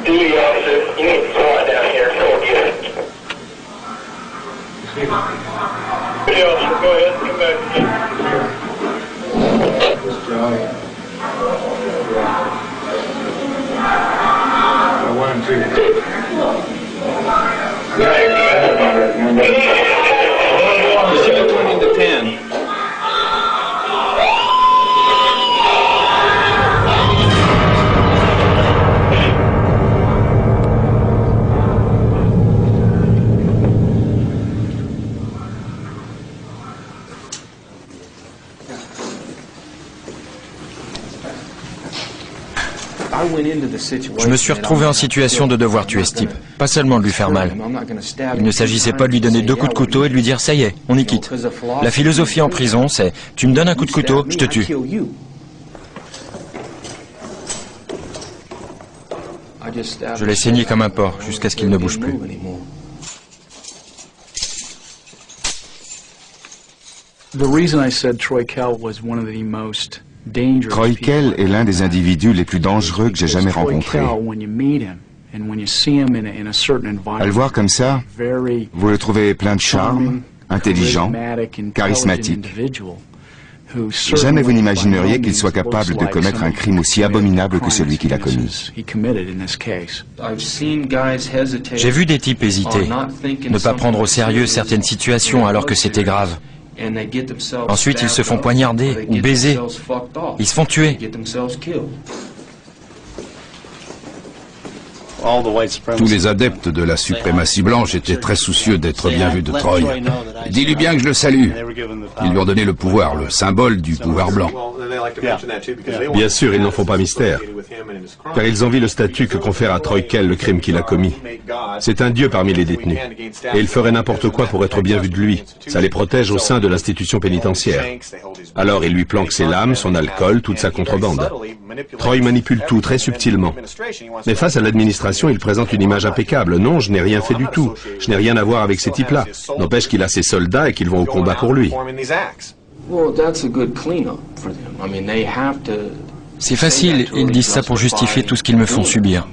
Duty officer, you need to come on down here for a unit. Duty officer, go ahead, come back. 1 2. You're turning to 10. Je me suis retrouvé en situation de devoir tuer ce type, pas seulement de lui faire mal. Il ne s'agissait pas de lui donner 2 coups de couteau et de lui dire « ça y est, on y quitte ». La philosophie en prison, c'est « tu me donnes un coup de couteau, je te tue ». Je l'ai saigné comme un porc jusqu'à ce qu'il ne bouge plus. Troy Kell est l'un des individus les plus dangereux que j'ai jamais rencontrés. À le voir comme ça, vous le trouvez plein de charme, intelligent, charismatique. Jamais vous n'imagineriez qu'il soit capable de commettre un crime aussi abominable que celui qu'il a commis. J'ai vu des types hésiter, ne pas prendre au sérieux certaines situations alors que c'était grave. Ensuite, ils se font poignarder ou baiser. Ils se font tuer. Tous les adeptes de la suprématie blanche étaient très soucieux d'être bien vus de Troy. Dis-lui bien que je le salue. Ils lui ont donné le pouvoir, le symbole du pouvoir blanc. Bien sûr, ils n'en font pas mystère, car ils envient le statut que confère à Troy Kell le crime qu'il a commis. C'est un dieu parmi les détenus, et il ferait n'importe quoi pour être bien vu de lui. Ça les protège au sein de l'institution pénitentiaire. Alors il lui planque ses lames, son alcool, toute sa contrebande. Troy manipule tout très subtilement. Mais face à l'administration, il présente une image impeccable. Non, je n'ai rien fait du tout. Je n'ai rien à voir avec ces types-là. N'empêche qu'il a ses soldats et qu'ils vont au combat pour lui. C'est facile, ils disent ça pour justifier tout ce qu'ils me font subir.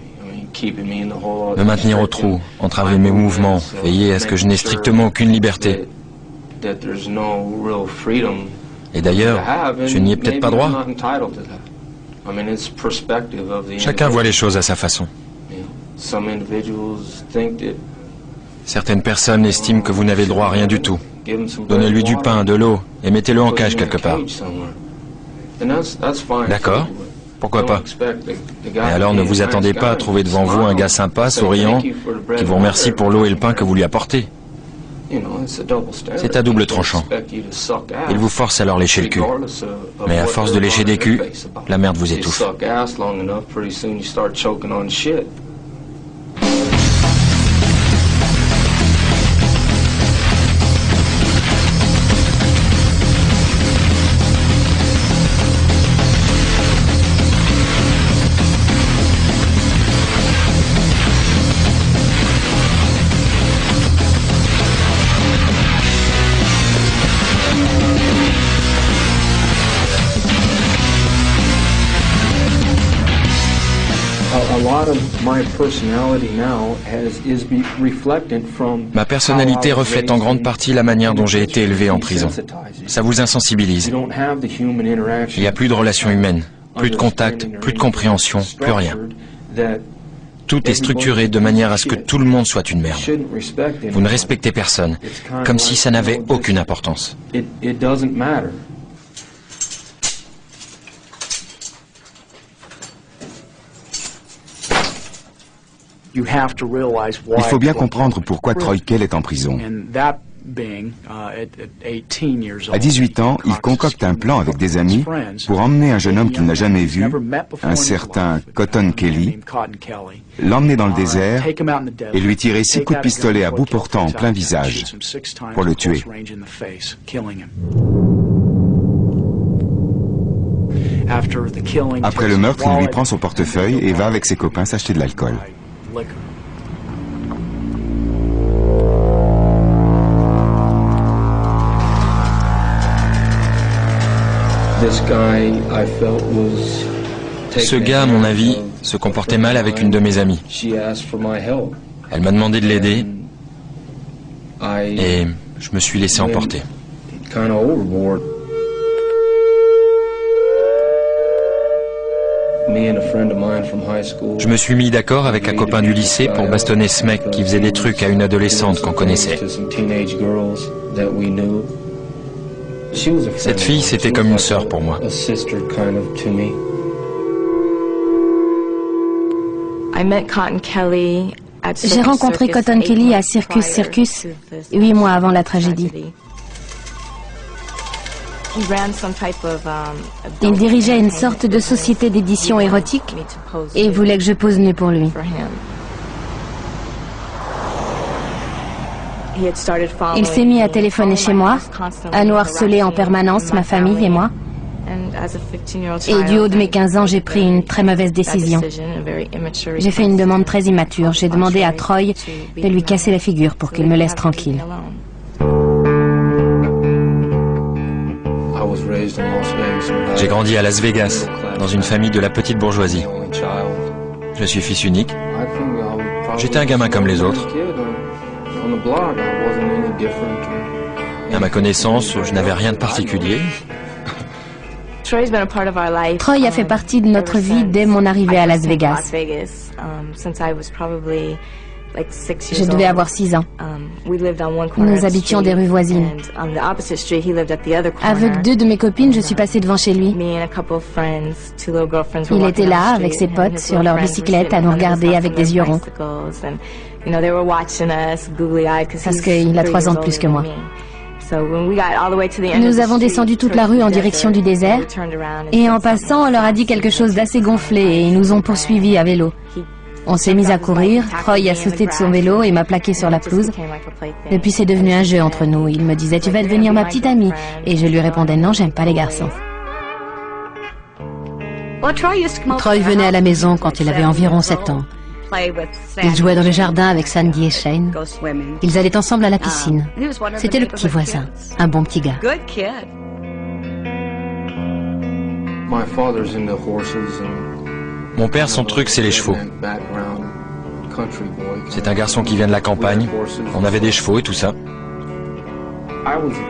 Me maintenir au trou, entraver mes mouvements, veiller à ce que je n'ai strictement aucune liberté. Et d'ailleurs, je n'y ai peut-être pas droit. Chacun voit les choses à sa façon. Certaines personnes estiment que vous n'avez droit à rien du tout. Donnez-lui du pain, de l'eau, et mettez-le en cage quelque part. D'accord, pourquoi pas. Et alors ne vous attendez pas à trouver devant vous un gars sympa, souriant, qui vous remercie pour l'eau et le pain que vous lui apportez. C'est à double tranchant. Il vous force à leur lécher le cul. Mais à force de lécher des culs, la merde vous étouffe. Ma personnalité reflète en grande partie la manière dont j'ai été élevé en prison. Ça vous insensibilise. Il n'y a plus de relations humaines, plus de contact, plus de compréhension, plus rien. Tout est structuré de manière à ce que tout le monde soit une merde. Vous ne respectez personne, comme si ça n'avait aucune importance. Il faut bien comprendre pourquoi Troy Kell est en prison. À 18 ans, il concocte un plan avec des amis pour emmener un jeune homme qu'il n'a jamais vu, un certain Cotton Kelly, l'emmener dans le désert et lui tirer 6 coups de pistolet à bout portant en plein visage pour le tuer. Après le meurtre, il lui prend son portefeuille et va avec ses copains s'acheter de l'alcool. Ce gars, à mon avis, se comportait mal avec une de mes amies. Elle m'a demandé de l'aider et je me suis laissé emporter. Je me suis mis d'accord avec un copain du lycée pour bastonner ce mec qui faisait des trucs à une adolescente qu'on connaissait. Cette fille, c'était comme une sœur pour moi. J'ai rencontré Cotton Kelly à Circus Circus 8 mois avant la tragédie. Il dirigeait une sorte de société d'édition érotique et voulait que je pose nue pour lui. Il s'est mis à téléphoner chez moi, à nous harceler en permanence, ma famille et moi. Et du haut de mes 15 ans, j'ai pris une très mauvaise décision. J'ai fait une demande très immature. J'ai demandé à Troy de lui casser la figure pour qu'il me laisse tranquille. J'ai grandi à Las Vegas, dans une famille de la petite bourgeoisie. Je suis fils unique. J'étais un gamin comme les autres. À ma connaissance, je n'avais rien de particulier. Troy a fait partie de notre vie dès mon arrivée à Las Vegas. Je devais avoir 6 ans. Nous habitions des rues voisines. Avec 2 de mes copines, je suis passée devant chez lui. Il était là, avec ses potes, sur leur bicyclette, à nous regarder avec des yeux ronds. Parce qu'il a 3 ans de plus que moi. Nous avons descendu toute la rue en direction du désert, et en passant, on leur a dit quelque chose d'assez gonflé, et ils nous ont poursuivis à vélo. On s'est mis à courir, Troy a sauté de son vélo et m'a plaqué sur la pelouse. Depuis, c'est devenu un jeu entre nous. Il me disait « Tu vas devenir ma petite amie ?» Et je lui répondais « Non, j'aime pas les garçons. » Troy venait à la maison quand il avait environ 7 ans. Il jouait dans le jardin avec Sandy et Shane. Ils allaient ensemble à la piscine. C'était le petit voisin, un bon petit gars. Mon père, son truc, c'est les chevaux. C'est un garçon qui vient de la campagne. On avait des chevaux et tout ça.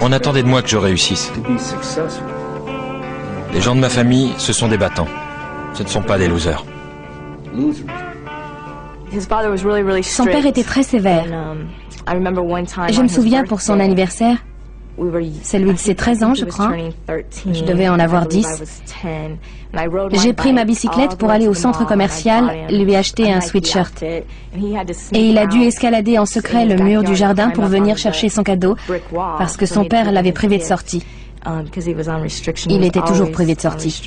On attendait de moi que je réussisse. Les gens de ma famille, ce sont des battants. Ce ne sont pas des losers. Son père était très sévère. Je me souviens pour son anniversaire, celui de ses 13 ans, je crois. Je devais en avoir 10. J'ai pris ma bicyclette pour aller au centre commercial, lui acheter un sweatshirt. Et il a dû escalader en secret le mur du jardin pour venir chercher son cadeau, parce que son père l'avait privé de sortie. Il était toujours privé de sortie.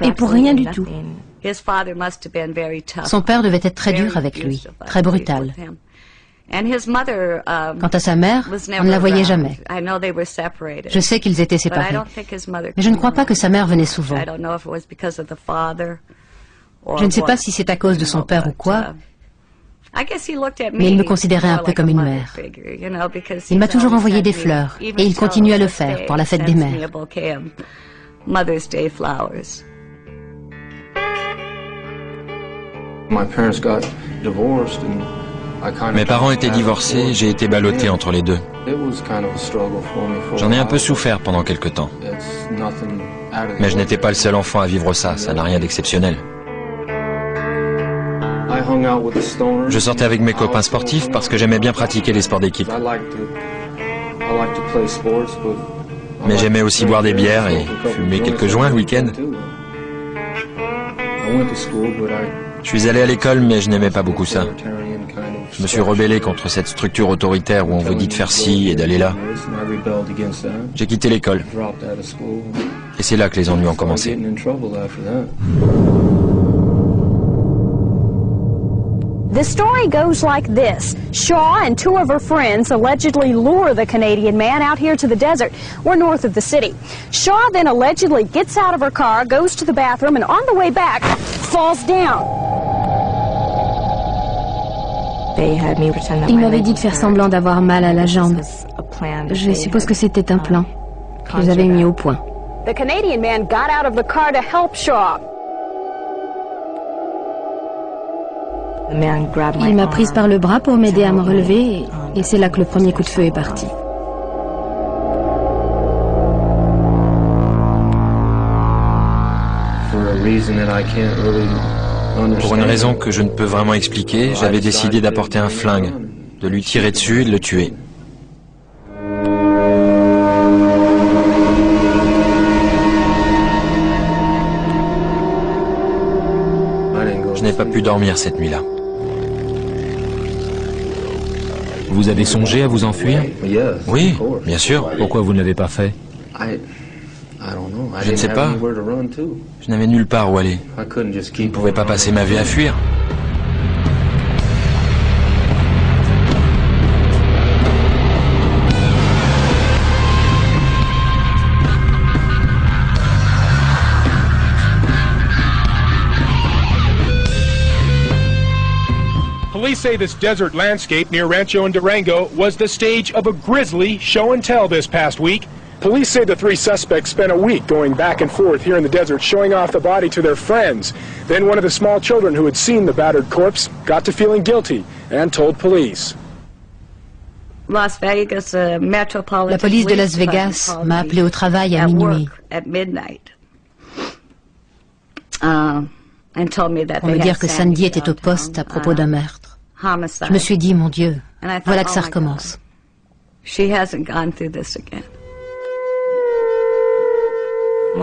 Et pour rien du tout. Son père devait être très dur avec lui, très brutal. Quant à sa mère, on ne la voyait jamais. Je sais qu'ils étaient séparés, mais je ne crois pas que sa mère venait souvent. Je ne sais pas si c'est à cause de son père ou quoi, mais il me considérait un peu comme une mère. Il m'a toujours envoyé des fleurs, et il continue à le faire pour la fête des mères. Mes parents étaient divorcés, j'ai été ballotté entre les deux. J'en ai un peu souffert pendant quelque temps. Mais je n'étais pas le seul enfant à vivre ça, ça n'a rien d'exceptionnel. Je sortais avec mes copains sportifs parce que j'aimais bien pratiquer les sports d'équipe. Mais j'aimais aussi boire des bières et fumer quelques joints le week-end. Je suis allé à l'école, mais je n'aimais pas beaucoup ça. Je me suis rebellé contre cette structure autoritaire où on vous dit de faire ci et d'aller là. J'ai quitté l'école. Et c'est là que les ennuis ont commencé. The story goes like this. Shaw and 2 of her friends allegedly lure the Canadian man out here to the desert. We're north of the city. Shaw then allegedly gets out of her car, goes to the bathroom, and on the way back, falls down. Il m'avait dit de faire semblant d'avoir mal à la jambe. Je suppose que c'était un plan qu'ils avaient mis au point. The Canadian man got out of the car to help Shaw. Il m'a prise par le bras pour m'aider à me relever et c'est là que le premier coup de feu est parti. Pour une raison que je ne peux vraiment expliquer, j'avais décidé d'apporter un flingue, de lui tirer dessus et de le tuer. Je n'ai pas pu dormir cette nuit-là. Vous avez songé à vous enfuir? Oui, bien sûr. Pourquoi vous ne l'avez pas fait? Je ne sais pas. Je n'avais nulle part où aller. Je ne pouvais pas passer ma vie à fuir. Police say this desert landscape near Rancho and Durango was the stage of a grisly show and tell this past week. Police say the three suspects spent a week going back and forth here in the desert showing off the body to their friends. Then one of the small children who had seen the battered corpse got to feeling guilty and told police. La police de Las Vegas m'a appelé au travail à minuit pour me dire que Sandy était au poste à propos d'un meurtre. Je me suis dit, mon Dieu, voilà que ça recommence.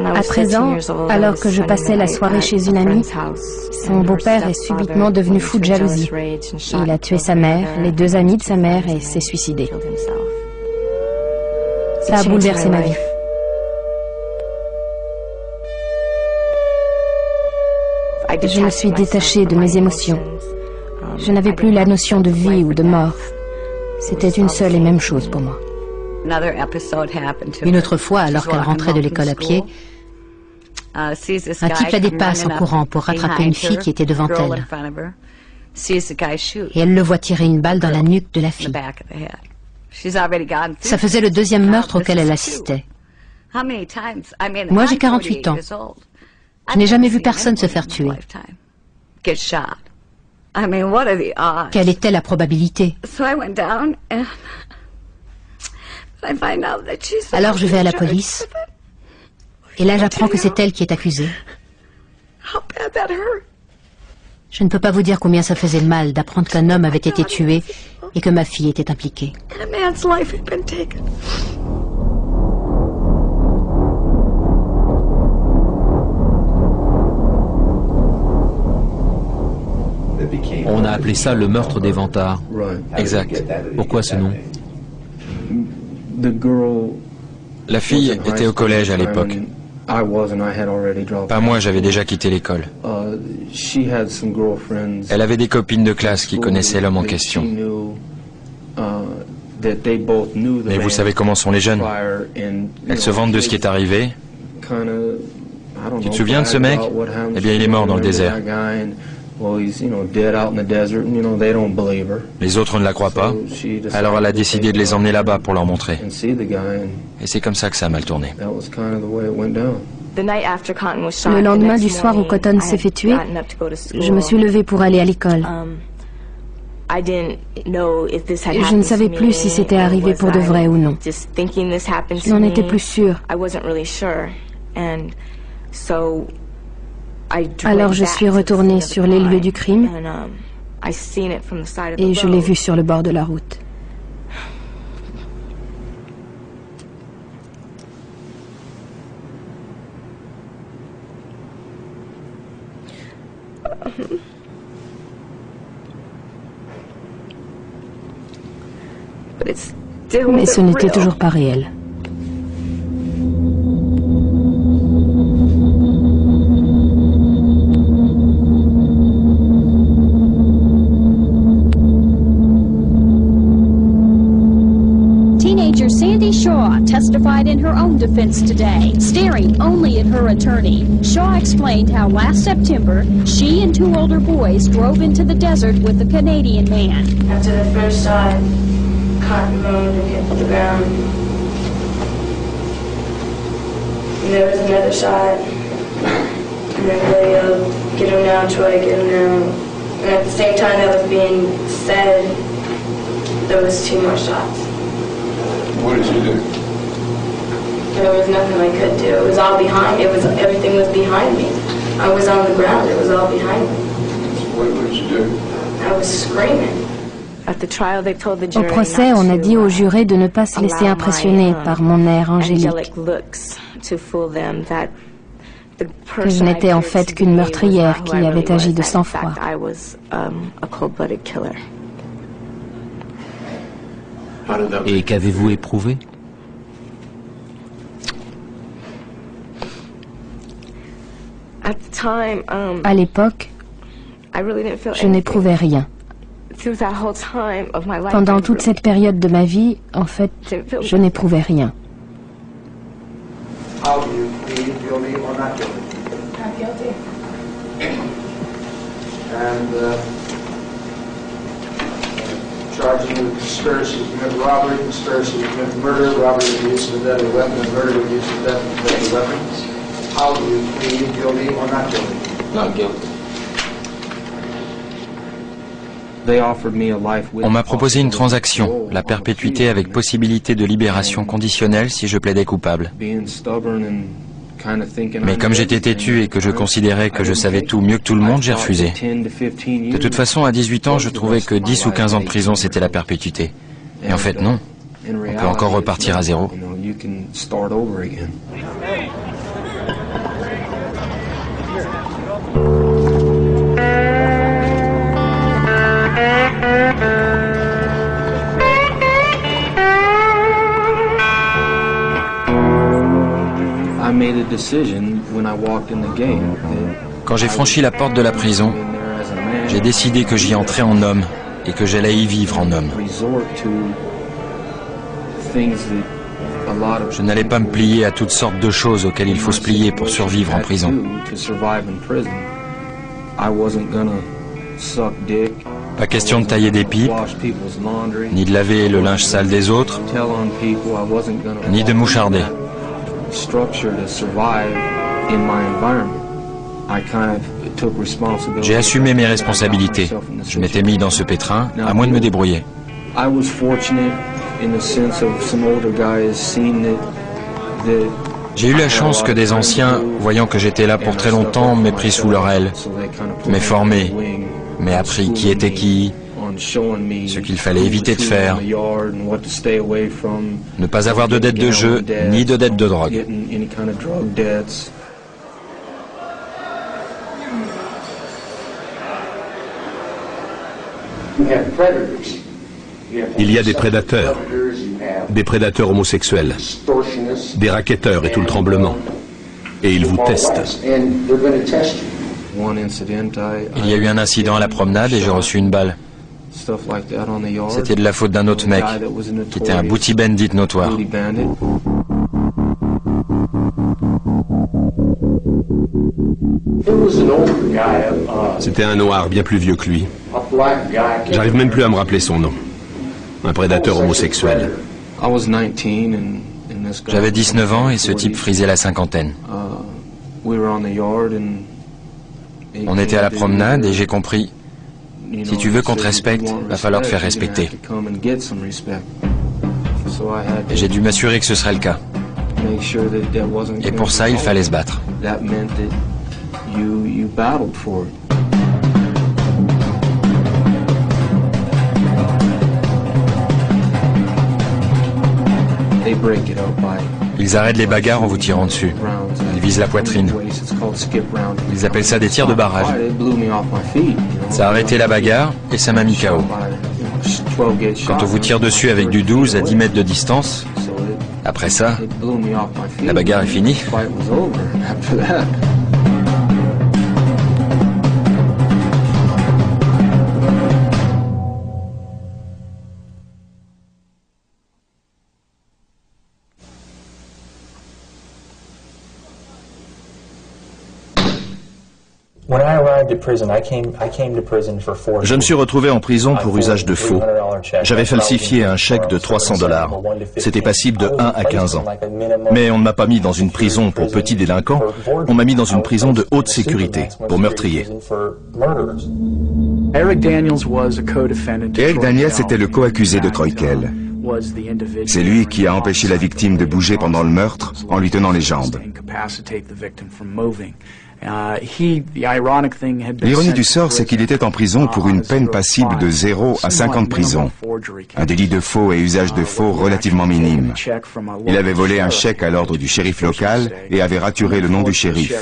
À 13 ans, alors que je passais la soirée chez une amie, son beau-père est subitement devenu fou de jalousie. Il a tué sa mère, les deux amis de sa mère et s'est suicidé. Ça a bouleversé ma vie. Je me suis détachée de mes émotions. Je n'avais plus la notion de vie ou de mort. C'était une seule et même chose pour moi. Une autre fois, alors qu'elle rentrait de l'école à pied, un type la dépasse en courant pour rattraper une fille qui était devant elle. Et elle le voit tirer une balle dans la nuque de la fille. Ça faisait le deuxième meurtre auquel elle assistait. Moi, j'ai 48 ans. Je n'ai jamais vu personne se faire tuer. Quelle était la probabilité? Alors je vais à la police, et là j'apprends que c'est elle qui est accusée. Je ne peux pas vous dire combien ça faisait mal d'apprendre qu'un homme avait été tué et que ma fille était impliquée. On a appelé ça le meurtre des vantards. Exact. Pourquoi ce nom? La fille était au collège à l'époque. Pas moi, j'avais déjà quitté l'école. Elle avait des copines de classe qui connaissaient l'homme en question. Mais vous savez comment sont les jeunes. Elles se vantent de ce qui est arrivé. Tu te souviens de ce mec? Eh bien, il est mort dans le désert. Les autres ne la croient pas, alors elle a décidé de les emmener là-bas pour leur montrer. Et c'est comme ça que ça a mal tourné. Le lendemain du soir où Cotton s'est fait tuer, je me suis levée pour aller à l'école. Je ne savais plus si c'était arrivé pour de vrai ou non. Je n'en étais plus sûre. Alors je suis retournée sur les lieux du crime et je l'ai vu sur le bord de la route. Mais ce n'était toujours pas réel. Sandy Shaw testified in her own defense today, staring only at her attorney. Shaw explained how last September, she and two older boys drove into the desert with a Canadian man. After the first shot, Cotton Road and hit the ground. We there was another shot. And then they yelled, "Get him now, Troy, get him now." And at the same time that was being said, there was 2 more shots. What did you do? There was nothing I could do. It was all behind. Everything was behind me. I was on the ground. It was all behind me. What did you do? I was screaming. Au procès, on a dit aux jurés de ne pas se laisser impressionner par mon air angélique, que je n'étais en fait qu'une meurtrière qui avait agi de sang-froid. Et qu'avez-vous éprouvé? À l'époque, je n'éprouvais rien. Pendant toute cette période de ma vie, en fait, je n'éprouvais rien. How do you plead guilty or not guilty? Not guilty. And charging you with conspiracy to commit robbery, conspiracy to commit murder, robbery with the use of a deadly weapon, and murder with the use of a deadly weapon. How do you plead guilty or not guilty? Not guilty. On m'a proposé une transaction, la perpétuité avec possibilité de libération conditionnelle si je plaidais coupable. Mais comme j'étais têtu et que je considérais que je savais tout mieux que tout le monde, j'ai refusé. De toute façon, à 18 ans, je trouvais que 10 ou 15 ans de prison, c'était la perpétuité. Et en fait, non. On peut encore repartir à zéro. Quand j'ai franchi la porte de la prison, j'ai décidé que j'y entrais en homme et que j'allais y vivre en homme. Je n'allais pas me plier à toutes sortes de choses auxquelles il faut se plier pour survivre en prison. Pas question de tailler des pipes, ni de laver le linge sale des autres, ni de moucharder. J'ai assumé mes responsabilités. Je m'étais mis dans ce pétrin, à moi de me débrouiller. J'ai eu la chance que des anciens, voyant que j'étais là pour très longtemps, m'aient pris sous leur aile, m'aient formé, m'aient appris qui était qui, ce qu'il fallait éviter de faire, ne pas avoir de dette de jeu, ni de dette de drogue. Il y a des prédateurs homosexuels, des racketteurs et tout le tremblement. Et ils vous testent. Il y a eu un incident à la promenade et j'ai reçu une balle. C'était de la faute d'un autre mec, qui était un booty bandit notoire. C'était un noir bien plus vieux que lui. J'arrive même plus à me rappeler son nom. Un prédateur homosexuel. J'avais 19 ans et ce type frisait la cinquantaine. On était à la promenade et j'ai compris, si tu veux qu'on te respecte, va falloir te faire respecter. Et j'ai dû m'assurer que ce serait le cas. Et pour ça, il fallait se battre. Ils arrêtent les bagarres en vous tirant dessus. Ils visent la poitrine. Ils appellent ça des tirs de barrage. Ça a arrêté la bagarre et ça m'a mis KO. Quand on vous tire dessus avec du 12 à 10 mètres de distance, après ça, la bagarre est finie. Je me suis retrouvé en prison pour usage de faux. J'avais falsifié un chèque de $300. C'était passible de 1 à 15 ans. Mais on ne m'a pas mis dans une prison pour petits délinquants, on m'a mis dans une prison de haute sécurité, pour meurtriers. Eric Daniels était le co-accusé de Troy Kell. C'est lui qui a empêché la victime de bouger pendant le meurtre en lui tenant les jambes. L'ironie du sort, c'est qu'il était en prison pour une peine passible de 0 à 5 ans de prison. Un délit de faux et usage de faux relativement minime. Il avait volé un chèque à l'ordre du shérif local et avait raturé le nom du shérif.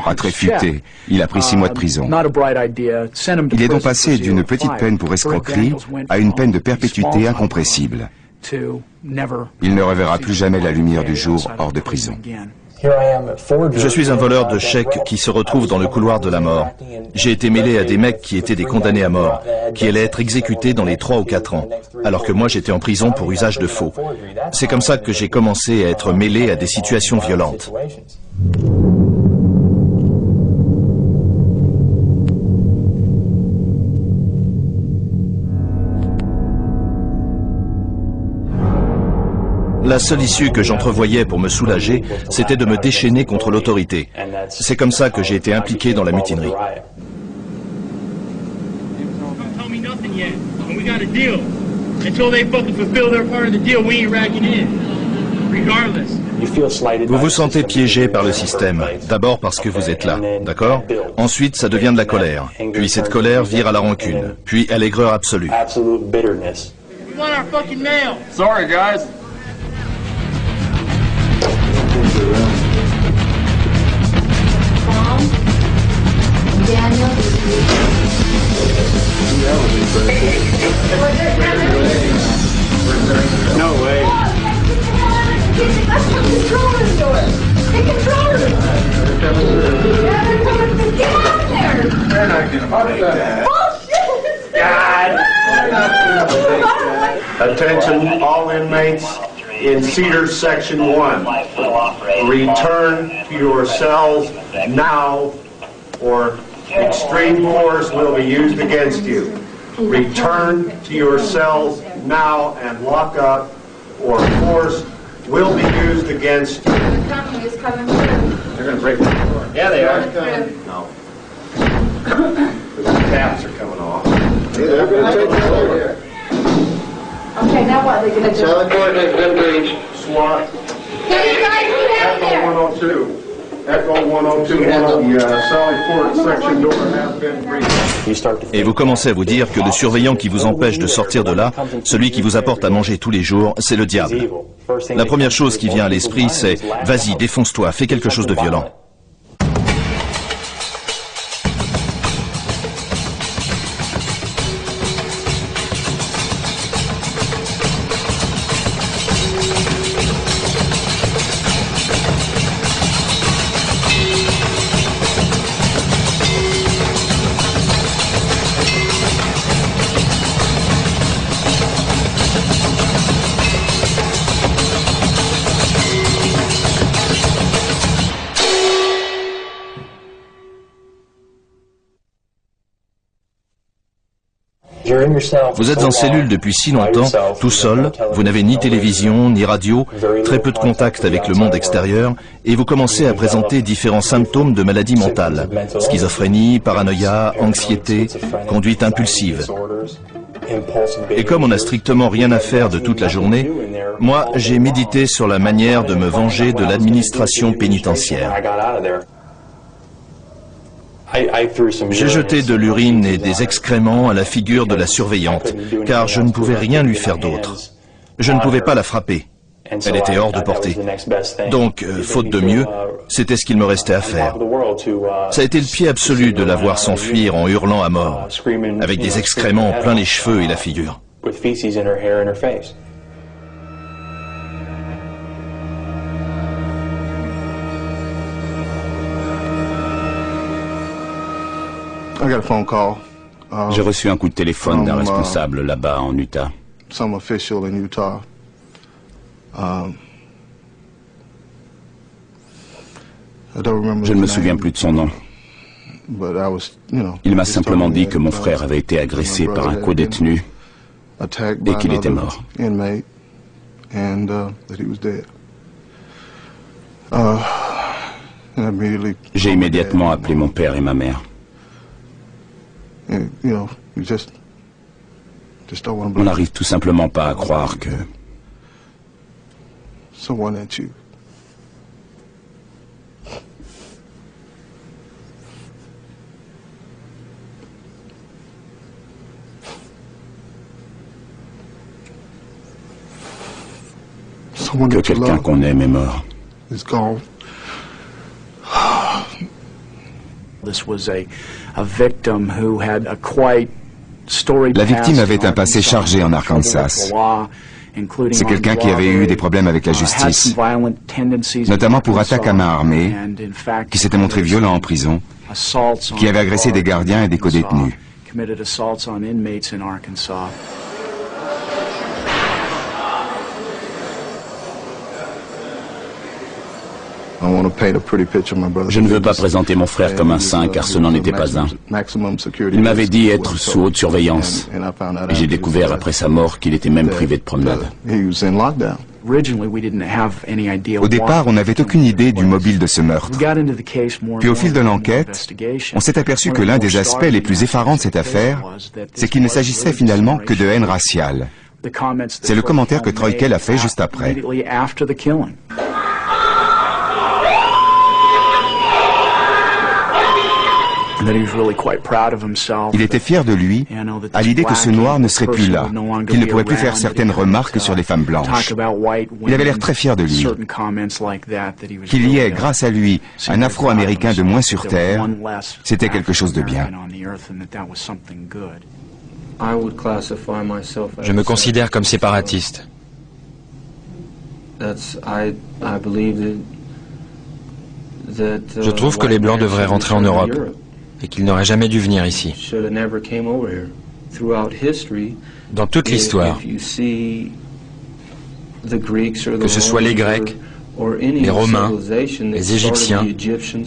Pas très futé, il a pris 6 mois de prison. Il est donc passé d'une petite peine pour escroquerie à une peine de perpétuité incompressible. Il ne reverra plus jamais la lumière du jour hors de prison. Je suis un voleur de chèques qui se retrouve dans le couloir de la mort. J'ai été mêlé à des mecs qui étaient des condamnés à mort, qui allaient être exécutés dans les 3 ou 4 ans, alors que moi j'étais en prison pour usage de faux. C'est comme ça que j'ai commencé à être mêlé à des situations violentes. La seule issue que j'entrevoyais pour me soulager, c'était de me déchaîner contre l'autorité. C'est comme ça que j'ai été impliqué dans la mutinerie. Vous vous sentez piégé par le système, d'abord parce que vous êtes là, d'accord? Ensuite, ça devient de la colère, puis cette colère vire à la rancune, puis à l'aigreur absolue. Sorry, guys. No way. Attention, all inmates in Cedar Section 1. Return to your cells now, or extreme force will be used against you. Return to your cells now and lock up, or force will be used against you. They're going to break the door. Yeah, they are. No. The caps are coming off. They're going to take the door here. Okay, now what are they going to do? Cell door has been breached. SWAT. Can you guys get out there? Echo 102. Echo 102, Sally Ford section door has been breached. Et vous commencez à vous dire que le surveillant qui vous empêche de sortir de là, celui qui vous apporte à manger tous les jours, c'est le diable. La première chose qui vient à l'esprit, c'est « Vas-y, défonce-toi, fais quelque chose de violent ». Vous êtes en cellule depuis si longtemps, tout seul, vous n'avez ni télévision, ni radio, très peu de contact avec le monde extérieur, et vous commencez à présenter différents symptômes de maladie mentale, schizophrénie, paranoïa, anxiété, conduite impulsive. Et comme on n'a strictement rien à faire de toute la journée, moi j'ai médité sur la manière de me venger de l'administration pénitentiaire. J'ai jeté de l'urine et des excréments à la figure de la surveillante, car je ne pouvais rien lui faire d'autre. Je ne pouvais pas la frapper. Elle était hors de portée. Donc, faute de mieux, c'était ce qu'il me restait à faire. Ça a été le pied absolu de la voir s'enfuir en hurlant à mort, avec des excréments plein les cheveux et la figure. J'ai reçu un coup de téléphone d'un responsable là-bas en Utah. Je ne me souviens plus de son nom. Il m'a simplement dit que mon frère avait été agressé par un co-détenu et qu'il était mort. J'ai immédiatement appelé mon père et ma mère. On n'arrive tout simplement pas à croire que... que quelqu'un qu'on aime est mort. La victime avait un passé chargé en Arkansas. C'est quelqu'un qui avait eu des problèmes avec la justice, notamment pour attaque à main armée, qui s'était montré violent en prison, qui avait agressé des gardiens et des co-détenus. Je ne veux pas présenter mon frère comme un saint, car ce n'en était pas un. Il m'avait dit être sous haute surveillance, et j'ai découvert après sa mort qu'il était même privé de promenade. Au départ, on n'avait aucune idée du mobile de ce meurtre. Puis au fil de l'enquête, on s'est aperçu que l'un des aspects les plus effarants de cette affaire, c'est qu'il ne s'agissait finalement que de haine raciale. C'est le commentaire que Troy Kell a fait juste après. Il était fier de lui à l'idée que ce noir ne serait plus là, qu'il ne pourrait plus faire certaines remarques sur les femmes blanches. Il avait l'air très fier de lui. Qu'il y ait, grâce à lui, un Afro-Américain de moins sur Terre, c'était quelque chose de bien. Je me considère comme séparatiste. Je trouve que les Blancs devraient rentrer en Europe et qu'ils n'auraient jamais dû venir ici. Dans toute l'histoire, que ce soit les Grecs, les Romains, les Égyptiens,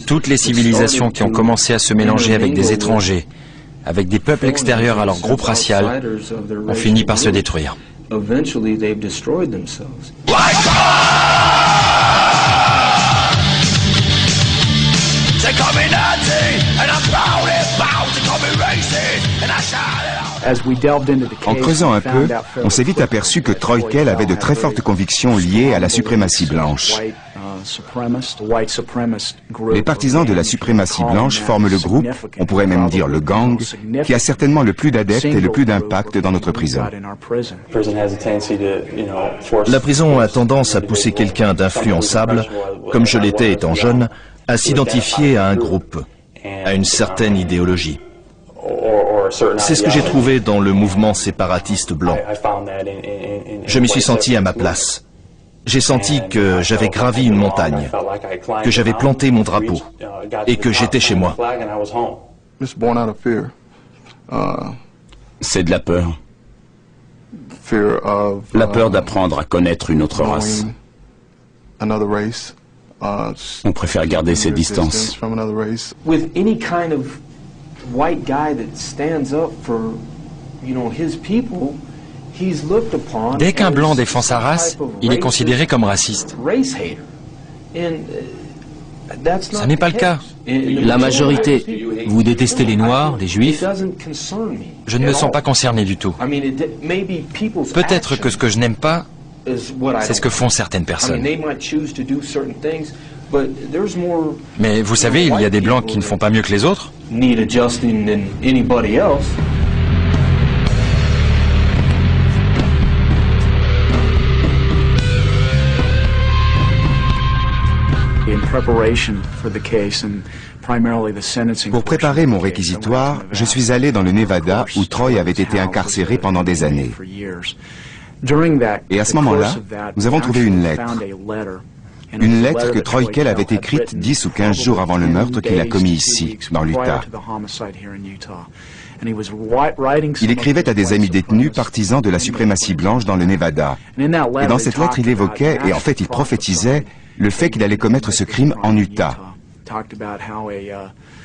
toutes les civilisations qui ont commencé à se mélanger avec des étrangers, avec des peuples extérieurs à leur groupe racial, ont fini par se détruire. En creusant un peu, on s'est vite aperçu que Troy Kell avait de très fortes convictions liées à la suprématie blanche. Les partisans de la suprématie blanche forment le groupe, on pourrait même dire le gang, qui a certainement le plus d'adeptes et le plus d'impact dans notre prison. La prison a tendance à pousser quelqu'un d'influençable, comme je l'étais étant jeune, à s'identifier à un groupe, à une certaine idéologie. C'est ce que j'ai trouvé dans le mouvement séparatiste blanc. Je m'y suis senti à ma place. J'ai senti que j'avais gravi une montagne, que j'avais planté mon drapeau et que j'étais chez moi. C'est de la peur. La peur d'apprendre à connaître une autre race. On préfère garder ses distances. Dès qu'un blanc défend sa race, il est considéré comme raciste. Ça n'est pas le cas. La majorité, vous détestez les Noirs, les Juifs? Je ne me sens pas concerné du tout. Peut-être que ce que je n'aime pas, c'est ce que font certaines personnes. Mais vous savez, il y a des Blancs qui ne font pas mieux que les autres. Pour préparer mon réquisitoire, je suis allé dans le Nevada où Troy avait été incarcéré pendant des années. Et à ce moment-là, nous avons trouvé une lettre. Une lettre que Troy Kell avait écrite 10 ou 15 jours avant le meurtre qu'il a commis ici, dans l'Utah. Il écrivait à des amis détenus partisans de la suprématie blanche dans le Nevada. Et dans cette lettre, il évoquait, et en fait il prophétisait, le fait qu'il allait commettre ce crime en Utah.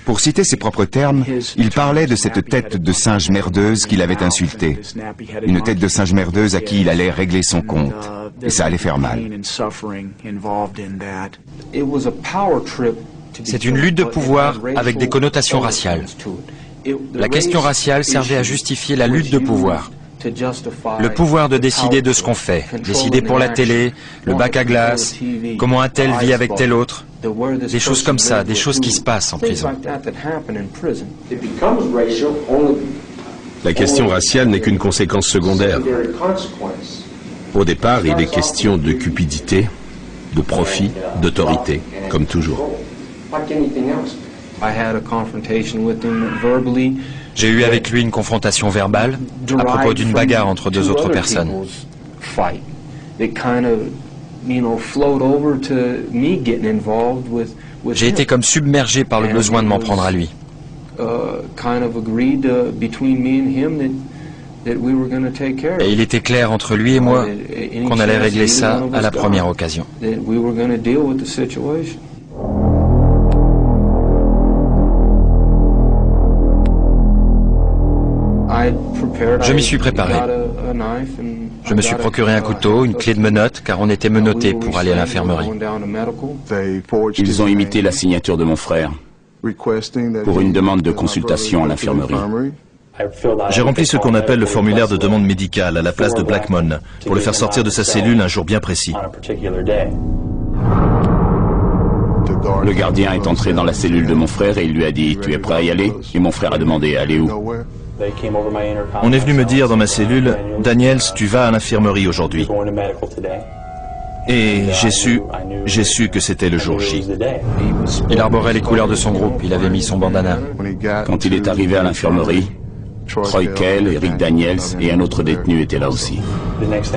Pour citer ses propres termes, il parlait de cette tête de singe merdeuse qu'il avait insultée. Une tête de singe merdeuse à qui il allait régler son compte. Et ça allait faire mal. C'est une lutte de pouvoir avec des connotations raciales. La question raciale servait à justifier la lutte de pouvoir. Le pouvoir de décider de ce qu'on fait, décider pour la télé, le bac à glace, comment un tel vit avec tel autre, des choses comme ça, des choses qui se passent en prison. La question raciale n'est qu'une conséquence secondaire. Au départ, il est question de cupidité, de profit, d'autorité, comme toujours. J'ai eu avec lui une confrontation verbale à propos d'une bagarre entre deux autres personnes. J'ai été comme submergé par le besoin de m'en prendre à lui. Et il était clair entre lui et moi qu'on allait régler ça à la première occasion. Je m'y suis préparé. Je me suis procuré un couteau, une clé de menottes, car on était menottés pour aller à l'infirmerie. Ils ont imité la signature de mon frère pour une demande de consultation à l'infirmerie. J'ai rempli ce qu'on appelle le formulaire de demande médicale à la place de Blackmon pour le faire sortir de sa cellule un jour bien précis. Le gardien est entré dans la cellule de mon frère et il lui a dit « Tu es prêt à y aller ?» Et mon frère a demandé « Aller où ?» On est venu me dire dans ma cellule « Daniels, tu vas à l'infirmerie aujourd'hui. » Et j'ai su que c'était le jour J. Il arborait les couleurs de son groupe, il avait mis son bandana. Quand il est arrivé à l'infirmerie, Troy Kell, Eric Daniels et un autre détenu étaient là aussi.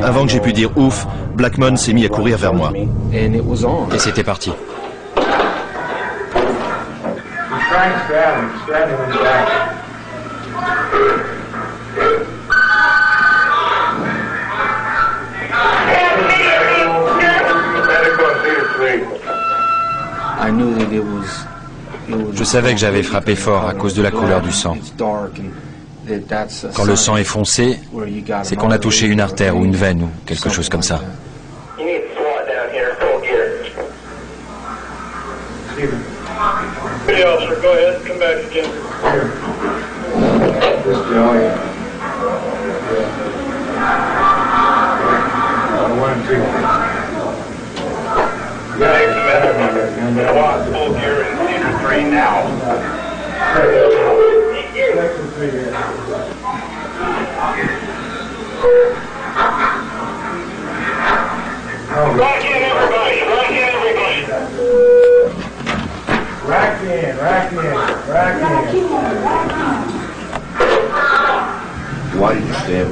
Avant que j'ai pu dire ouf, Blackmon s'est mis à courir vers moi. Et c'était parti. Je savais que j'avais frappé fort à cause de la couleur du sang. Quand le sang est foncé, c'est qu'on a touché une artère ou une veine ou quelque chose comme ça.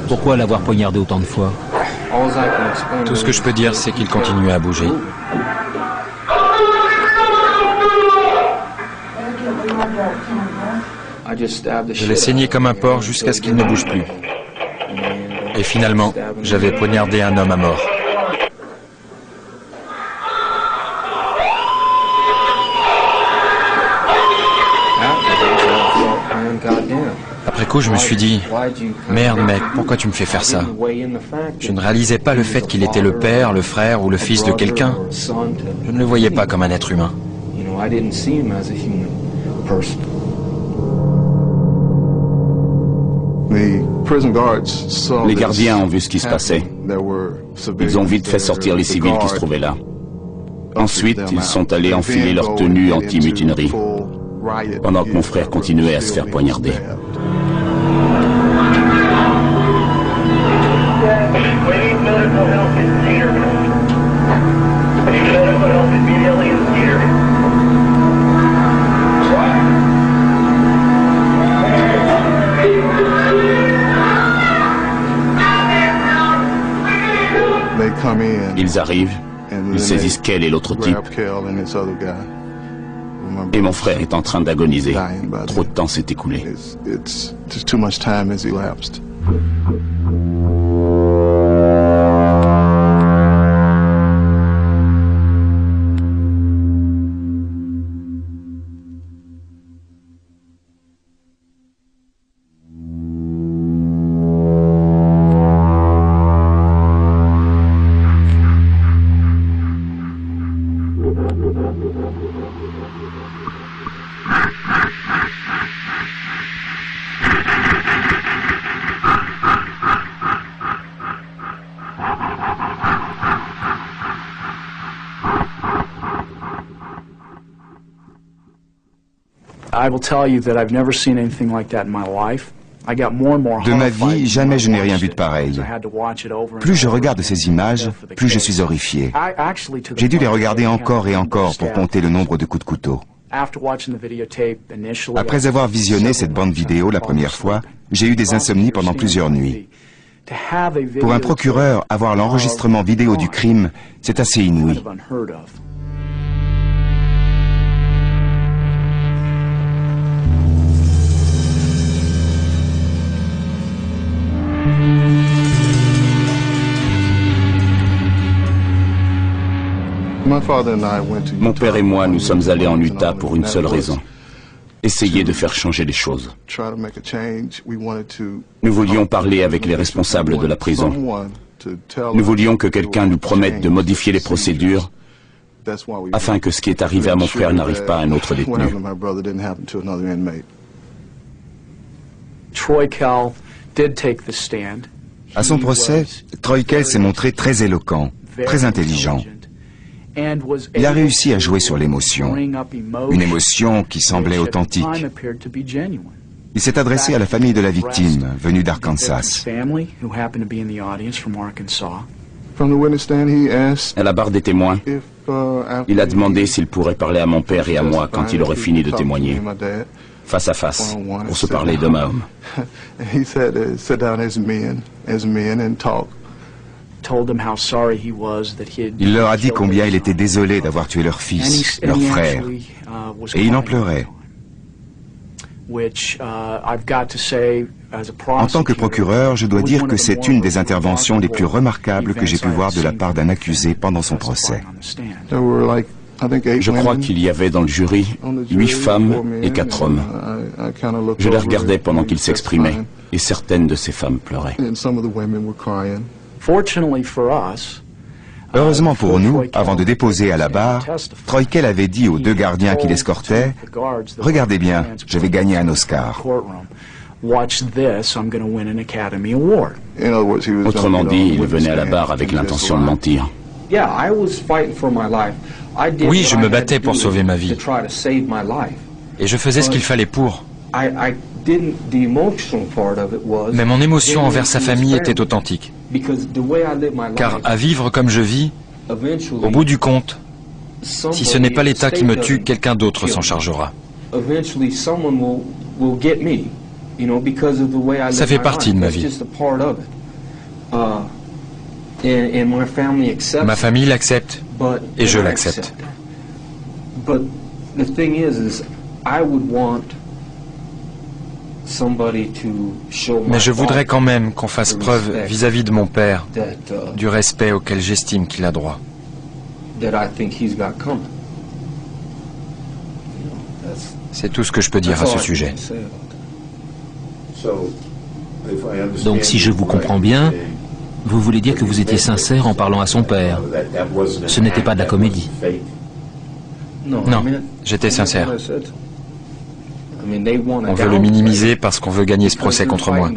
Pourquoi l'avoir poignardé autant de fois? Tout ce que je peux dire, c'est qu'il continue à bouger. Je l'ai saigné comme un porc jusqu'à ce qu'il ne bouge plus. Et finalement, j'avais poignardé un homme à mort. Après coup, je me suis dit, merde mec, pourquoi tu me fais faire ça? Je ne réalisais pas le fait qu'il était le père, le frère ou le fils de quelqu'un. Je ne le voyais pas comme un être humain. Les gardiens ont vu ce qui se passait. Ils ont vite fait sortir les civils qui se trouvaient là. Ensuite, ils sont allés enfiler leur tenue anti-mutinerie, pendant que mon frère continuait à se faire poignarder. Ils arrivent, ils saisissent Kell et l'autre type, et mon frère est en train d'agoniser. Trop de temps s'est écoulé. De ma vie, jamais je n'ai rien vu de pareil. Plus je regarde ces images, plus je suis horrifié. J'ai dû les regarder encore et encore pour compter le nombre de coups de couteau. Après avoir visionné cette bande vidéo la première fois, j'ai eu des insomnies pendant plusieurs nuits. Pour un procureur, avoir l'enregistrement vidéo du crime, c'est assez inouï. Mon père et moi, nous sommes allés en Utah pour une seule raison. Essayer de faire changer les choses. Nous voulions parler avec les responsables de la prison. Nous voulions que quelqu'un nous promette de modifier les procédures afin que ce qui est arrivé à mon frère n'arrive pas à un autre détenu. À son procès, Troy Kell s'est montré très éloquent, très intelligent. Il a réussi à jouer sur l'émotion, une émotion qui semblait authentique. Il s'est adressé à la famille de la victime, venue d'Arkansas. À la barre des témoins, il a demandé s'il pourrait parler à mon père et à moi quand il aurait fini de témoigner, face à face, pour se parler d'homme à homme. Il leur a dit combien il était désolé d'avoir tué leur fils, leur frère, et il en pleurait. En tant que procureur, je dois dire que c'est une des interventions les plus remarquables que j'ai pu voir de la part d'un accusé pendant son procès. Je crois qu'il y avait dans le jury 8 femmes et 4 hommes. Je les regardais pendant qu'ils s'exprimaient, et certaines de ces femmes pleuraient. Heureusement pour nous, avant de déposer à la barre, Troy Kell avait dit aux 2 gardiens qui l'escortaient « Regardez bien, je vais gagner un Oscar ». Autrement dit, il venait à la barre avec l'intention de mentir. Oui, je me battais pour sauver ma vie. Et je faisais ce qu'il fallait pour. Mais mon émotion envers sa famille était authentique. Car à vivre comme je vis, au bout du compte, si ce n'est pas l'État qui me tue, quelqu'un d'autre s'en chargera. Ça fait partie de ma vie. Ma famille l'accepte et je l'accepte. Mais je voudrais quand même qu'on fasse preuve vis-à-vis de mon père du respect auquel j'estime qu'il a droit. C'est tout ce que je peux dire à ce sujet. Donc si je vous comprends bien, vous voulez dire que vous étiez sincère en parlant à son père. Ce n'était pas de la comédie. Non, j'étais sincère. On veut le minimiser parce qu'on veut gagner ce procès contre moi.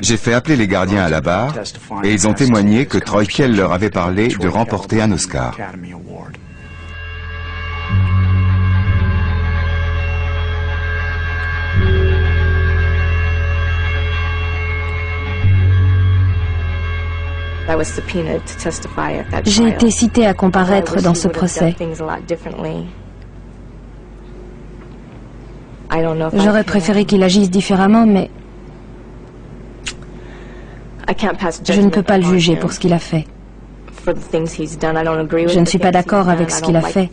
J'ai fait appeler les gardiens à la barre et ils ont témoigné que Troy Kell leur avait parlé de remporter un Oscar. J'ai été citée à comparaître dans ce procès. J'aurais préféré qu'il agisse différemment, mais je ne peux pas le juger pour ce qu'il a fait. Je ne suis pas d'accord avec ce qu'il a fait.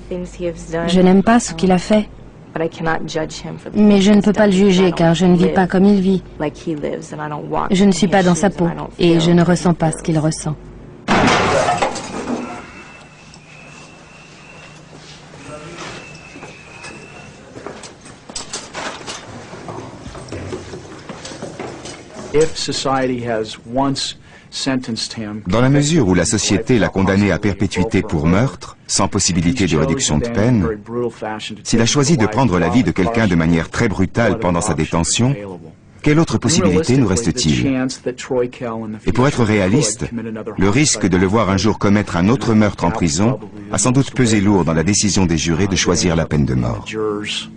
Je n'aime pas ce qu'il a fait. Mais je ne peux pas le juger car je ne vis pas comme il vit. Je ne suis pas dans sa peau et je ne ressens pas ce qu'il ressent. Dans la mesure où la société l'a condamné à perpétuité pour meurtre, sans possibilité de réduction de peine, s'il a choisi de prendre la vie de quelqu'un de manière très brutale pendant sa détention, Quelle autre possibilité nous reste-t-il? Et pour être réaliste, le risque de le voir un jour commettre un autre meurtre en prison a sans doute pesé lourd dans la décision des jurés de choisir la peine de mort. Je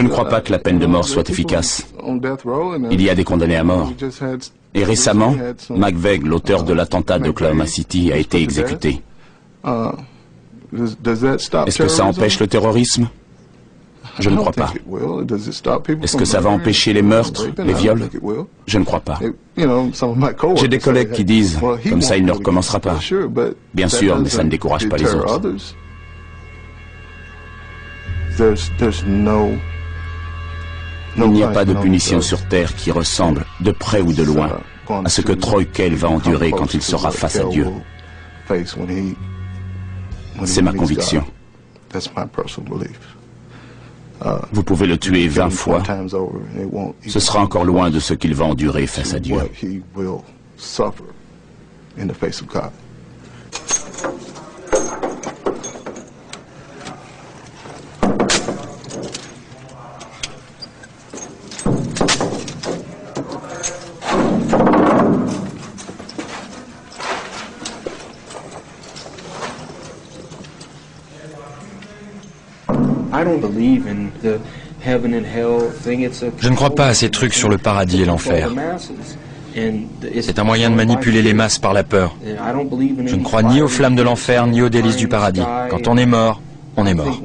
ne crois pas que la peine de mort soit efficace. Il y a des condamnés à mort. Et récemment, McVeigh, l'auteur de l'attentat d'Oklahoma City, a été exécuté. Est-ce que ça empêche le terrorisme? Je ne crois pas. Est-ce que ça va empêcher les meurtres, les viols? Je ne crois pas. J'ai des collègues qui disent, comme ça il ne recommencera pas. Bien sûr, mais ça ne décourage pas les autres. Il n'y a pas de punition sur Terre qui ressemble, de près ou de loin, à ce que Troy Kell va endurer quand il sera face à Dieu. C'est ma conviction. Vous pouvez le tuer 20 fois, ce sera encore loin de ce qu'il va endurer face à Dieu. Je ne crois pas à ces trucs sur le paradis et l'enfer. C'est un moyen de manipuler les masses par la peur. Je ne crois ni aux flammes de l'enfer, ni aux délices du paradis. Quand on est mort, on est mort.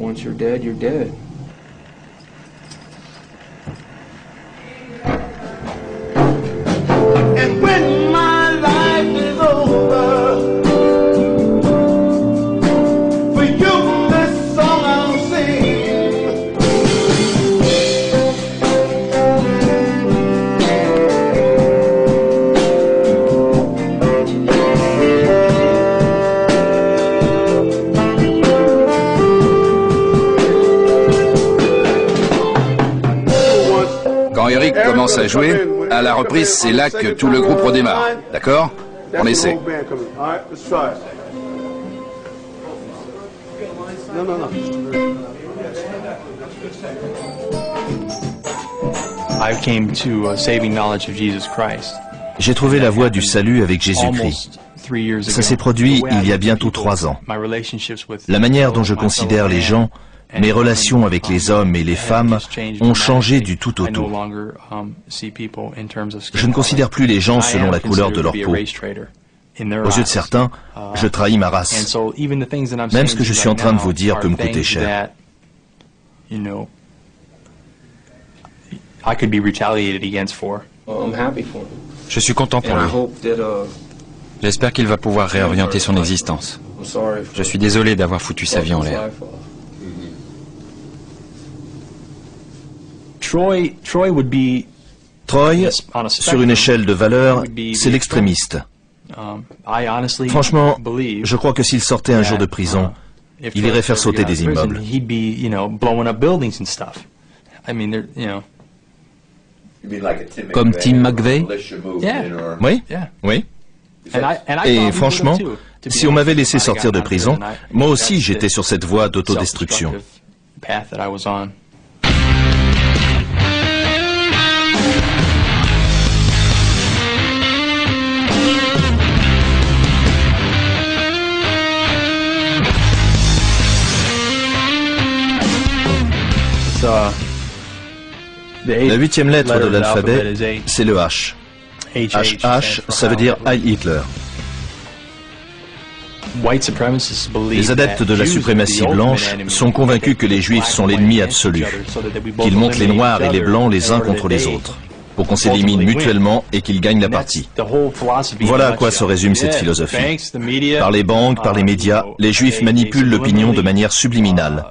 Eric commence à jouer, à la reprise, c'est là que tout le groupe redémarre. D'accord? On essaie. J'ai trouvé la voie du salut avec Jésus-Christ. Ça s'est produit il y a bientôt 3 ans. La manière dont je considère les gens, mes relations avec les hommes et les femmes ont changé du tout au tout. Je ne considère plus les gens selon la couleur de leur peau. Aux yeux de certains, je trahis ma race. Même ce que je suis en train de vous dire peut me coûter cher. Je suis content pour lui. J'espère qu'il va pouvoir réorienter son existence. Je suis désolé d'avoir foutu sa vie en l'air. Troy, sur une échelle de valeur, c'est l'extrémiste. Franchement, je crois que s'il sortait un jour de prison, il irait faire sauter des immeubles. Comme Tim McVeigh? Oui, oui. Et franchement, si on m'avait laissé sortir de prison, moi aussi j'étais sur cette voie d'autodestruction. La 8e lettre de l'alphabet, c'est le H. HH, ça veut dire Heil Hitler. Les adeptes de la suprématie blanche sont convaincus que les Juifs sont l'ennemi absolu, qu'ils montent les Noirs et les Blancs les uns contre les autres, pour qu'on s'élimine mutuellement et qu'ils gagnent la partie. Voilà à quoi se résume cette philosophie. Par les banques, par les médias, les Juifs manipulent l'opinion de manière subliminale.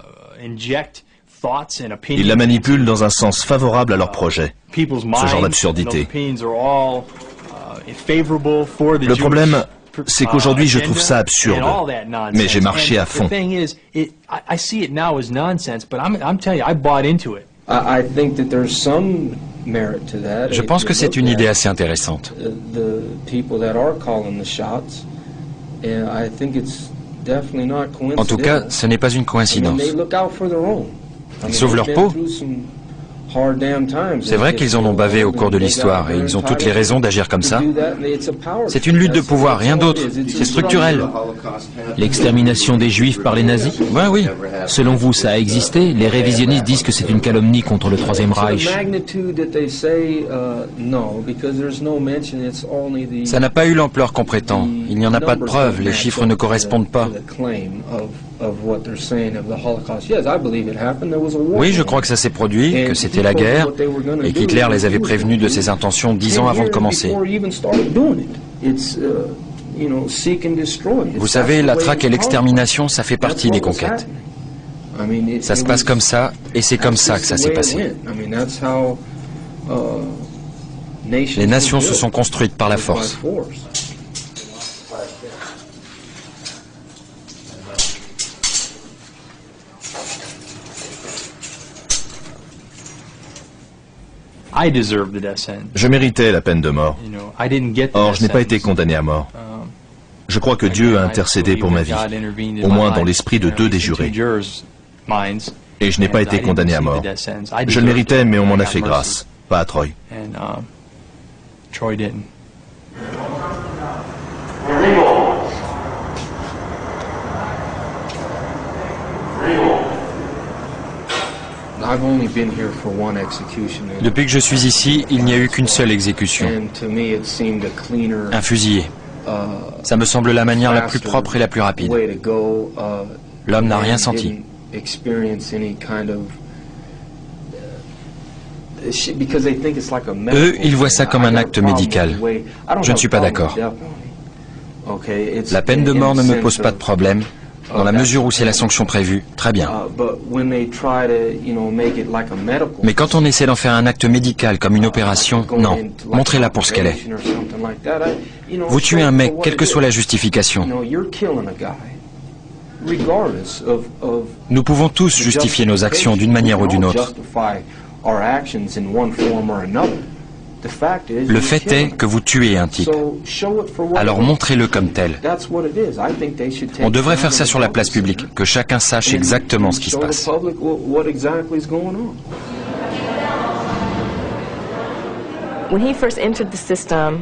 Ils la manipulent dans un sens favorable à leur projet. Ce genre d'absurdité. Le problème, c'est qu'aujourd'hui je trouve ça absurde, mais j'ai marché à fond. Je pense que c'est une idée assez intéressante. En tout cas, ce n'est pas une coïncidence. Ils sauvent leur peau. C'est vrai qu'ils en ont bavé au cours de l'histoire et ils ont toutes les raisons d'agir comme ça. C'est une lutte de pouvoir, rien d'autre. C'est structurel. L'extermination des Juifs par les nazis? Ouais, oui. Selon vous, ça a existé? Les révisionnistes disent que c'est une calomnie contre le Troisième Reich. Ça n'a pas eu l'ampleur qu'on prétend. Il n'y en a pas de preuves, les chiffres ne correspondent pas. Oui, je crois que ça s'est produit, que c'était la guerre, et qu'Hitler les avait prévenus de ses intentions 10 ans avant de commencer. Vous savez, la traque et l'extermination, ça fait partie des conquêtes. Ça se passe comme ça, et c'est comme ça que ça s'est passé. Les nations se sont construites par la force. Je méritais la peine de mort. Or, je n'ai pas été condamné à mort. Je crois que Dieu a intercédé pour ma vie, au moins dans l'esprit de 2 des jurés. Et je n'ai pas été condamné à mort. Je le méritais, mais on m'en a fait grâce, pas à Troy. Depuis que je suis ici, il n'y a eu qu'une seule exécution. Un fusillé. Ça me semble la manière la plus propre et la plus rapide. L'homme n'a rien senti. Eux, ils voient ça comme un acte médical. Je ne suis pas d'accord. La peine de mort ne me pose pas de problème. Dans la mesure où c'est la sanction prévue, très bien. Mais quand on essaie d'en faire un acte médical comme une opération, non. Montrez-la pour ce qu'elle est. Vous tuez un mec, quelle que soit la justification. Nous pouvons tous justifier nos actions d'une manière ou d'une autre. Le fait est que vous tuez un type. Alors montrez-le comme tel. On devrait faire ça sur la place publique, que chacun sache exactement ce qui se passe.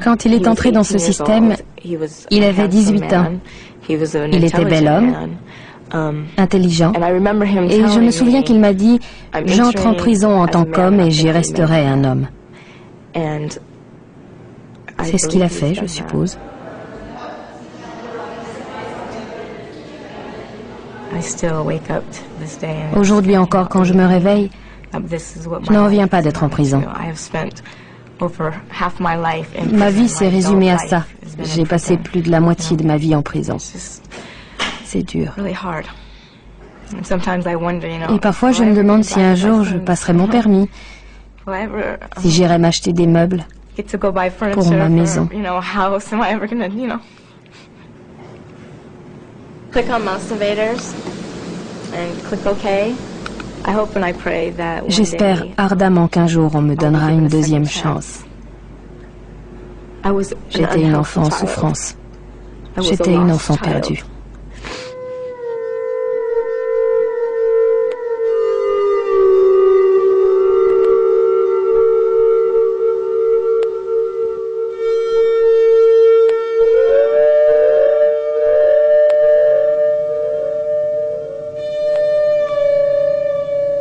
Quand il est entré dans ce système, il avait 18 ans. Il était bel homme, intelligent, et je me souviens qu'il m'a dit « J'entre en prison en tant qu'homme et j'y resterai un homme ». C'est ce qu'il a fait, je suppose. Aujourd'hui encore, quand je me réveille, je n'en reviens pas d'être en prison. Ma vie s'est résumée à ça. J'ai passé plus de la moitié de ma vie en prison. C'est dur. Et parfois, je me demande si un jour je passerai mon permis, si j'irai m'acheter des meubles pour ma maison. Click on Mouse Invaders and click OK. J'espère ardemment qu'un jour on me donnera une deuxième chance. J'étais une enfant en souffrance. J'étais une enfant perdue.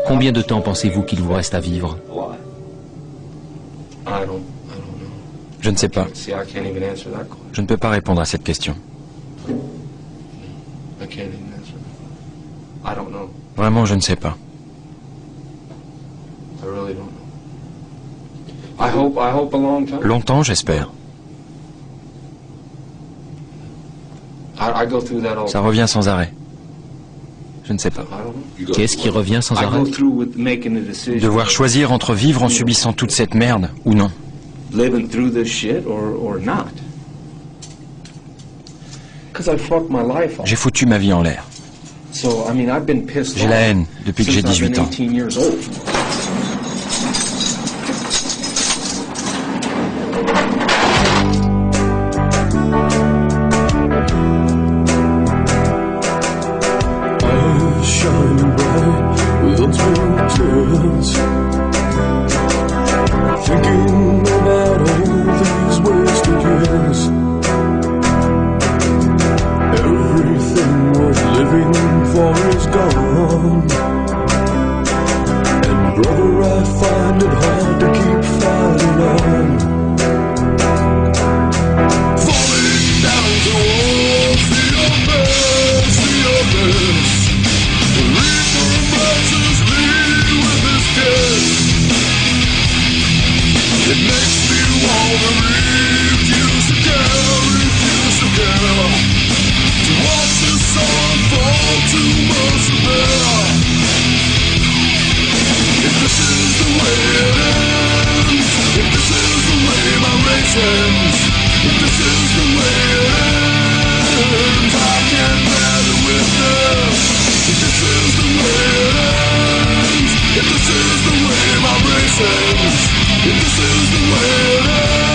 Combien de temps pensez-vous qu'il vous reste à vivre? Je ne sais pas. Je ne peux pas répondre à cette question. Vraiment, je ne sais pas. Longtemps, j'espère. Ça revient sans arrêt. Je ne sais pas. Qu'est-ce qui revient sans arrêt? Devoir choisir entre vivre en subissant toute cette merde ou non. J'ai foutu ma vie en l'air. J'ai la haine depuis que j'ai 18 ans. If this is the way my brain sings, if this is the way it ends.